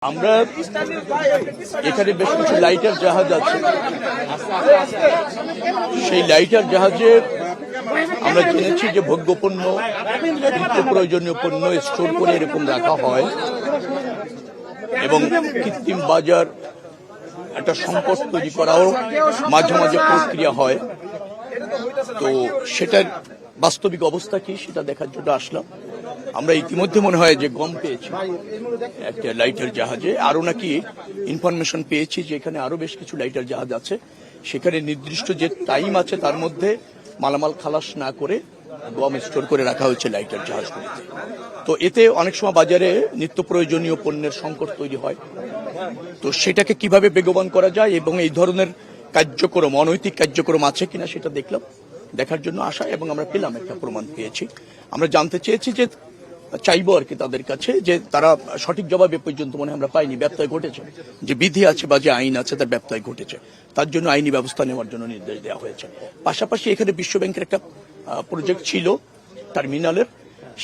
আমরা এখানে বেশ কিছু লাইটার জাহাজ আছে। সেই লাইটার জাহাজে আমরা জেনেছি যে ভোগ্যপণ্য, নিত্য প্রয়োজনীয় পণ্য স্টোর করে এরকম রাখা হয় এবং কৃত্রিম বাজার একটা সম্পদ তৈরি করাও মাঝে মাঝে প্রক্রিয়া হয়। তো সেটার বাস্তবিক অবস্থা কি সেটা দেখার জন্য আসলাম। আমরা ইতিমধ্যে মনে হয় যে গম পেয়েছি একটা লাইটার জাহাজে, আরো নাকি ইনফরমেশন পেয়েছি যে এখানে আরো বেশ কিছু লাইটার জাহাজ আছে। সেখানে নির্দিষ্ট যে টাইম আছে তার মধ্যে মালামাল খালাস না করে গম স্টোর করে রাখা হয়েছে লাইটার জাহাজগুলিতে। তো এতে অনেক সময় বাজারে নিত্য প্রয়োজনীয় পণ্যের সংকট তৈরি হয়। তো সেটাকে কিভাবে বেগবান করা যায় এবং এই ধরনের কার্যক্রম, অনৈতিক কার্যক্রম আছে কিনা সেটা দেখলাম, দেখার জন্য আসা, এবং আমরা পেলাম, একটা প্রমাণ পেয়েছি। আমরা জানতে চেয়েছি যে চাইবো আর কি তাদের কাছে যে তারা সঠিক জবাব এ পর্যন্ত মনে আমরা পাইনি। ব্যত্যয় ঘটেছে, যে বিধি আছে বা যে আইন আছে তার ব্যত্যয় ঘটেছে, তার জন্য আইনি ব্যবস্থা নেওয়ার জন্য নির্দেশ দেওয়া হয়েছে। পাশাপাশি এখানে বিশ্ব ব্যাংকের একটা প্রজেক্ট ছিল টার্মিনালের,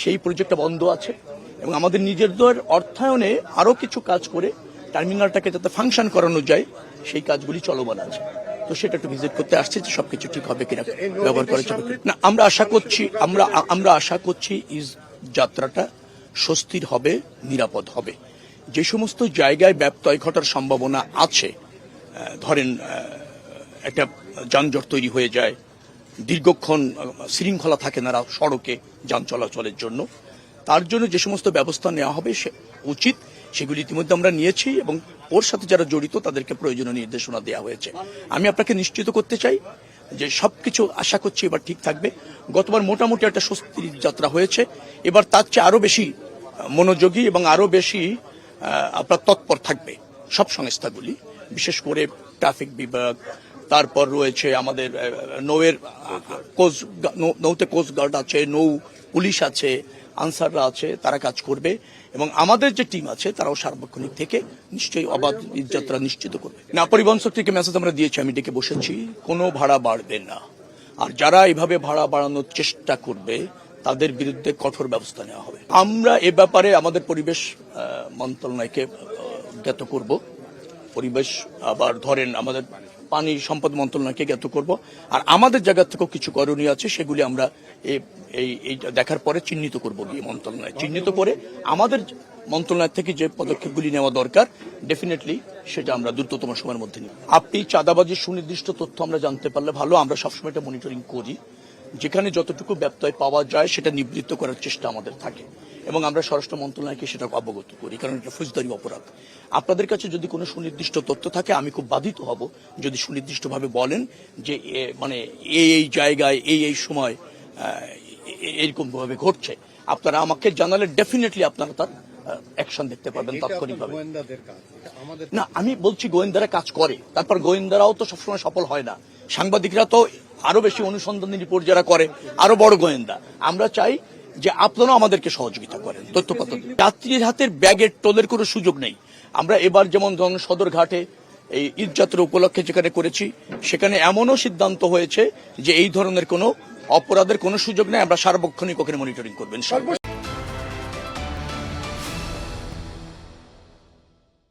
সেই প্রজেক্টটা বন্ধ আছে এবং আমাদের নিজেদের অর্থায়নে আরো কিছু কাজ করে টার্মিনালটাকে যাতে ফাংশন করানো যায় সেই কাজগুলি চলমান আছে। তো সেটা একটু ভিজিট করতে আসছে যে সবকিছু ঠিক হবে কিনা, ব্যবহার করা যাবে না। আমরা আশা করছি যাত্রাটা স্বস্তির হবে, নিরাপদ হবে। যে সমস্ত জায়গায় ব্যত্যয় ঘটার সম্ভাবনা আছে, ধরেন একটা যানজট তৈরি হয়ে যায়, দীর্ঘক্ষণ শৃঙ্খলা থাকে না সড়কে যান চলাচলের জন্য, তার জন্য যে সমস্ত ব্যবস্থা নেওয়া হবে উচিত সেগুলি ইতিমধ্যে আমরা নিয়েছি এবং ওর সাথে যারা জড়িত তাদেরকে প্রয়োজনীয় নির্দেশনা দেওয়া হয়েছে। আমি আপনাকে নিশ্চিত করতে চাই যে সবকিছু আশা করছি এবার ঠিক থাকবে। গতবার মোটামুটি একটা স্বস্তির যাত্রা হয়েছে, এবার তার চেয়ে আরো বেশি মনোযোগী এবং আরো বেশি আপনার তৎপর থাকবে সব সংস্থাগুলি, বিশেষ করে ট্রাফিক বিভাগ, তারপর রয়েছে আমাদের নৌতে কোস্ট গার্ড আছে, নৌ পুলিশ আছে, আনসাররা আছে, তারা কাজ করবে এবং আমাদের যে টিম আছে তারাও সার্বক্ষণিক থেকে নিশ্চয়ই অবাধ যাত্রা নিশ্চিত করবে। না, পরিবহন থেকে মেসেজ আমরা দিয়েছি, আমি ডেকে বসেছি, কোনো ভাড়া বাড়বে না। আর যারা এভাবে ভাড়া বাড়ানোর চেষ্টা করবে তাদের বিরুদ্ধে কঠোর ব্যবস্থা নেওয়া হবে। আমরা এ ব্যাপারে আমাদের পরিবেশ মন্ত্রণালয়কে জ্ঞাত করব, পরিবেশ আবার ধরেন আমাদের পানি সম্পদ মন্ত্রণালয়কে জ্ঞাত করব। আর আমাদের জায়গা থেকেও কিছু করণীয় আছে, সেগুলি আমরা এই দেখার পরে চিহ্নিত করব, গিয়ে মন্ত্রণালয় চিহ্নিত করে আমাদের মন্ত্রণালয় থেকে যে পদক্ষেপগুলি নেওয়া দরকার ডেফিনেটলি সেটা আমরা দ্রুততম সময়ের মধ্যে নিই। আপনি চাঁদাবাজির সুনির্দিষ্ট তথ্য আমরা জানতে পারলে ভালো, আমরা সবসময় এটা মনিটরিং করি। যেখানে যতটুকু ব্যত্যয় পাওয়া যায় সেটা নিবৃত্ত করার চেষ্টা আমাদের থাকে এবং আমরা স্বরাষ্ট্র মন্ত্রণালয়কে সেটা অবগত করি, কারণ এটা ফৌজদারি অপরাধ। আপনাদের কাছে যদি কোনো সুনির্দিষ্ট তথ্য থাকে আমি খুব বাধিত হব যদি সুনির্দিষ্টভাবে বলেন যে মানে এই জায়গায় এই সময় এরকম ভাবে ঘটছে। আপনারা আমাকে জানালে ডেফিনেটলি আপনারা তার অ্যাকশন দেখতে পারবেন তাৎক্ষণিকভাবে। না, আমি বলছি গোয়েন্দারা কাজ করে, তারপর গোয়েন্দারাও তো সবসময় সফল হয় না। সাংবাদিকরা তো আরো বেশি অনুসন্ধানী রিপোর্ট যারা করে আরো বড় গোয়েন্দা। আমরা চাই যে আপনারাও আমাদেরকে সহযোগিতা করেন তথ্যপত্র। যাত্রীর হাতের ব্যাগের টোলের কোনো সুযোগ নেই। আমরা এবার যেমন সদরঘাটে এই ঈদযাত্রা উপলক্ষে যেখানে করেছি সেখানে এমনও সিদ্ধান্ত হয়েছে যে এই ধরনের কোনো অপরাধের কোনো সুযোগ নেই। আমরা সার্বক্ষণিক ওখানে মনিটরিং করবেন।